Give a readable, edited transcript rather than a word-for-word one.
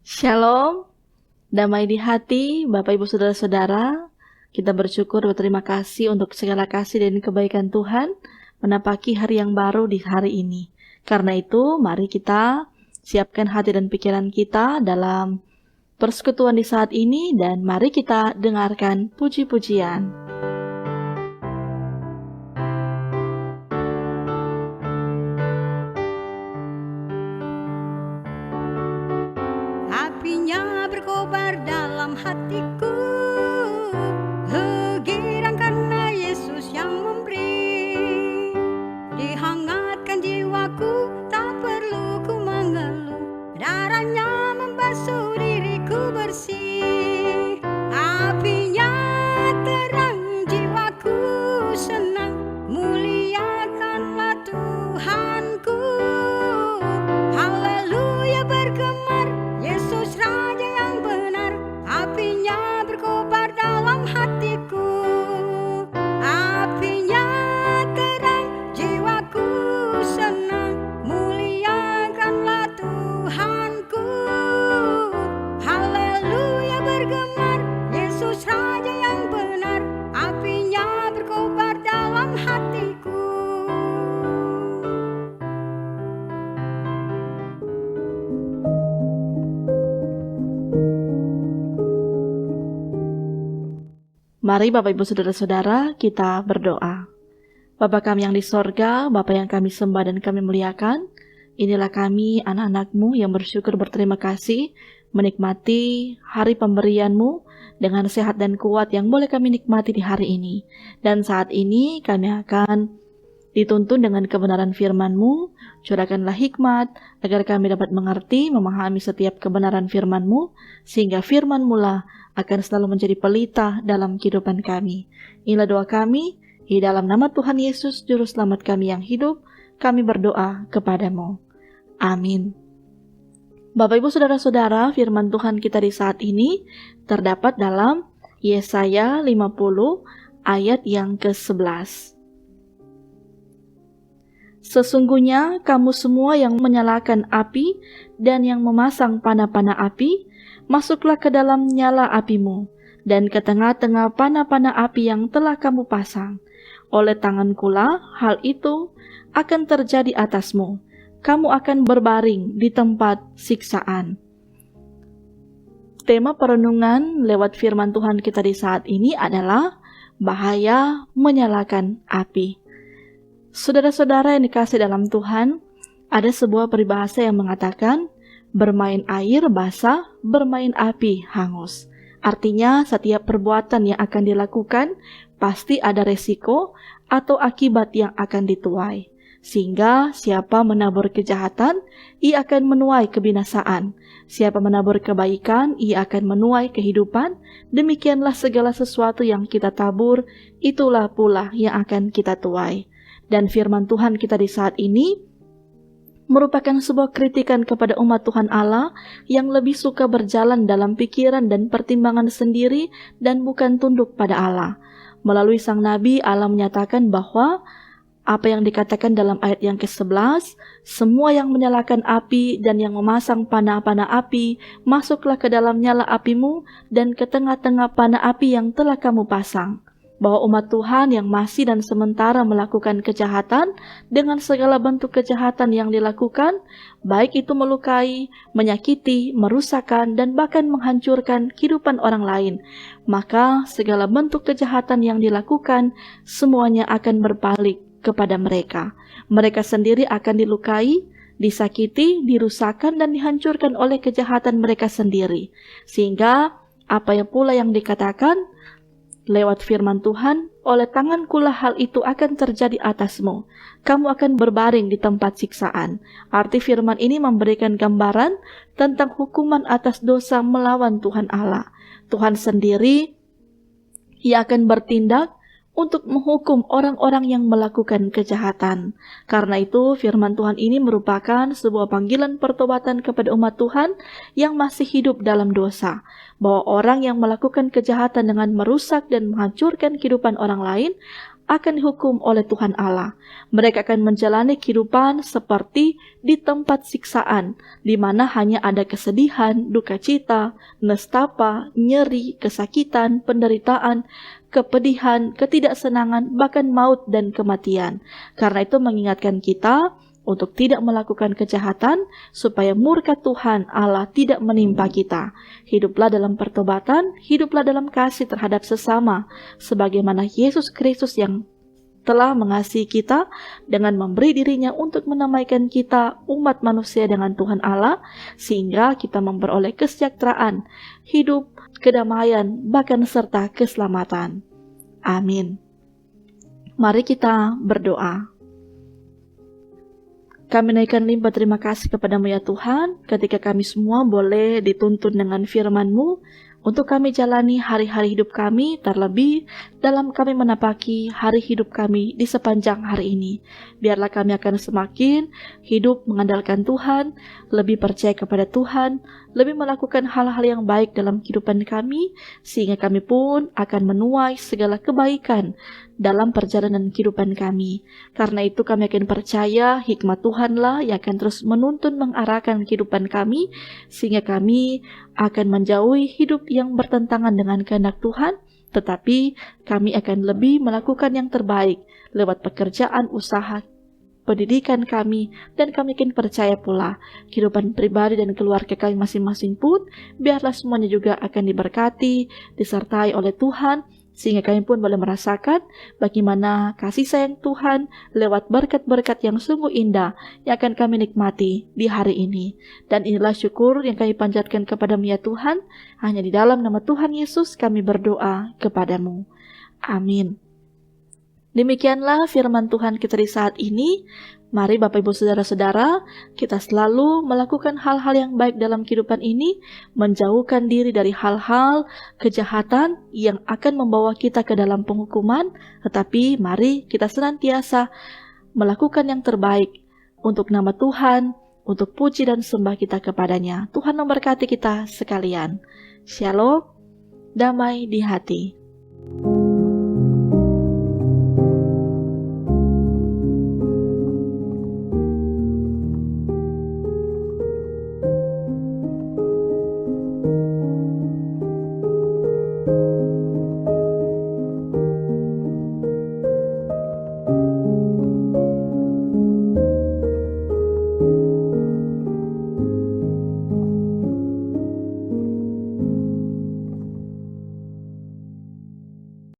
Shalom, damai di hati, Bapak Ibu Saudara-saudara. Kita bersyukur berterima kasih untuk segala kasih dan kebaikan Tuhan menapaki hari yang baru di hari ini. Karena itu, mari kita siapkan hati dan pikiran kita dalam persekutuan di saat ini dan mari kita dengarkan puji-pujian. Apinya berkobar dalam hatiku, girang karena Yesus yang memberi. Dihangatkan jiwaku, tak perlu ku mengeluh, darahnya membasuh diriku bersih. Apinya terang, jiwaku senang, muliakanlah Tuhanku. Haleluya bergemar, Yesus Raja yang benar, apinya berkobar dalam hatiku. Apinya terang, jiwaku senang, muliakanlah Tuhanku. Haleluya bergemar, Yesus Raja yang benar, apinya berkobar dalam hatiku. Mari Bapak Ibu Saudara-saudara kita berdoa. Bapa kami yang di sorga, Bapa yang kami sembah dan kami muliakan, inilah kami anak-anak-Mu yang bersyukur berterima kasih menikmati hari pemberian-Mu dengan sehat dan kuat yang boleh kami nikmati di hari ini. Dan saat ini kami akan dituntun dengan kebenaran firman-Mu, curahkanlah hikmat agar kami dapat mengerti, memahami setiap kebenaran firman-Mu, sehingga firman-Mu lah akan selalu menjadi pelita dalam kehidupan kami. Inilah doa kami, di dalam nama Tuhan Yesus, Juru Selamat kami yang hidup, kami berdoa kepadamu. Amin. Bapak Ibu Saudara-saudara, firman Tuhan kita di saat ini terdapat dalam Yesaya 50 ayat yang ke-11. Sesungguhnya kamu semua yang menyalakan api dan yang memasang panah-panah api, masuklah ke dalam nyala apimu, dan ke tengah-tengah panah-panah api yang telah kamu pasang. Oleh tangankulah hal itu akan terjadi atasmu. Kamu akan berbaring di tempat siksaan. Tema perenungan lewat firman Tuhan kita di saat ini adalah bahaya menyalakan api. Saudara-saudara yang dikasih dalam Tuhan, ada sebuah peribahasa yang mengatakan, bermain air basah, bermain api hangus. Artinya setiap perbuatan yang akan dilakukan pasti ada resiko atau akibat yang akan dituai. Sehingga siapa menabur kejahatan, ia akan menuai kebinasaan. Siapa menabur kebaikan, ia akan menuai kehidupan. Demikianlah segala sesuatu yang kita tabur, itulah pula yang akan kita tuai. Dan firman Tuhan kita di saat ini merupakan sebuah kritikan kepada umat Tuhan Allah yang lebih suka berjalan dalam pikiran dan pertimbangan sendiri dan bukan tunduk pada Allah. Melalui sang Nabi, Allah menyatakan bahwa apa yang dikatakan dalam ayat yang ke-11, semua yang menyalakan api dan yang memasang panah-panah api, masuklah ke dalam nyala apimu dan ke tengah-tengah panah api yang telah kamu pasang. Bahwa umat Tuhan yang masih dan sementara melakukan kejahatan dengan segala bentuk kejahatan yang dilakukan, baik itu melukai, menyakiti, merusakkan, dan bahkan menghancurkan kehidupan orang lain, maka segala bentuk kejahatan yang dilakukan semuanya akan berbalik kepada mereka. Mereka sendiri akan dilukai, disakiti, dirusakkan, dan dihancurkan oleh kejahatan mereka sendiri. Sehingga apa yang pula yang dikatakan lewat firman Tuhan, oleh tangankulah hal itu akan terjadi atasmu. Kamu akan berbaring di tempat siksaan. Arti firman ini memberikan gambaran tentang hukuman atas dosa melawan Tuhan Allah. Tuhan sendiri, ia akan bertindak untuk menghukum orang-orang yang melakukan kejahatan. Karena itu, firman Tuhan ini merupakan sebuah panggilan pertobatan kepada umat Tuhan yang masih hidup dalam dosa. Bahwa orang yang melakukan kejahatan dengan merusak dan menghancurkan kehidupan orang lain akan dihukum oleh Tuhan Allah. Mereka akan menjalani kehidupan seperti di tempat siksaan, di mana hanya ada kesedihan, duka cita, nestapa, nyeri, kesakitan, penderitaan, kepedihan, ketidaksenangan, bahkan maut dan kematian. Karena itu mengingatkan kita untuk tidak melakukan kejahatan, supaya murka Tuhan Allah tidak menimpa kita. Hiduplah dalam pertobatan, hiduplah dalam kasih terhadap sesama, sebagaimana Yesus Kristus yang telah mengasihi kita dengan memberi dirinya untuk menamaikan kita umat manusia dengan Tuhan Allah, sehingga kita memperoleh kesejahteraan, hidup, kedamaian, bahkan serta keselamatan. Amin. Mari kita berdoa. Kami naikkan limpah terima kasih kepadamu ya Tuhan, ketika kami semua boleh dituntun dengan firman-Mu, untuk kami jalani hari-hari hidup kami, terlebih dalam kami menapaki hari hidup kami di sepanjang hari ini. Biarlah kami akan semakin hidup mengandalkan Tuhan, lebih percaya kepada Tuhan, lebih melakukan hal-hal yang baik dalam kehidupan kami, sehingga kami pun akan menuai segala kebaikan dalam perjalanan kehidupan kami. Karena itu kami akan percaya hikmat Tuhanlah yang akan terus menuntun mengarahkan kehidupan kami, sehingga kami akan menjauhi hidup yang bertentangan dengan kehendak Tuhan, tetapi kami akan lebih melakukan yang terbaik lewat pekerjaan, usaha, pendidikan kami, dan kami akan percaya pula kehidupan pribadi dan keluarga kami masing-masing pun biarlah semuanya juga akan diberkati, disertai oleh Tuhan, sehingga kami pun boleh merasakan bagaimana kasih sayang Tuhan lewat berkat-berkat yang sungguh indah yang akan kami nikmati di hari ini. Dan inilah syukur yang kami panjatkan kepadamu ya Tuhan, hanya di dalam nama Tuhan Yesus kami berdoa kepadamu. Amin. Demikianlah firman Tuhan kita di saat ini. Mari Bapak Ibu Saudara-saudara, kita selalu melakukan hal-hal yang baik dalam kehidupan ini, menjauhkan diri dari hal-hal kejahatan yang akan membawa kita ke dalam penghukuman, tetapi mari kita senantiasa melakukan yang terbaik untuk nama Tuhan, untuk puji dan sembah kita kepadanya. Tuhan memberkati kita sekalian. Shalom, damai di hati.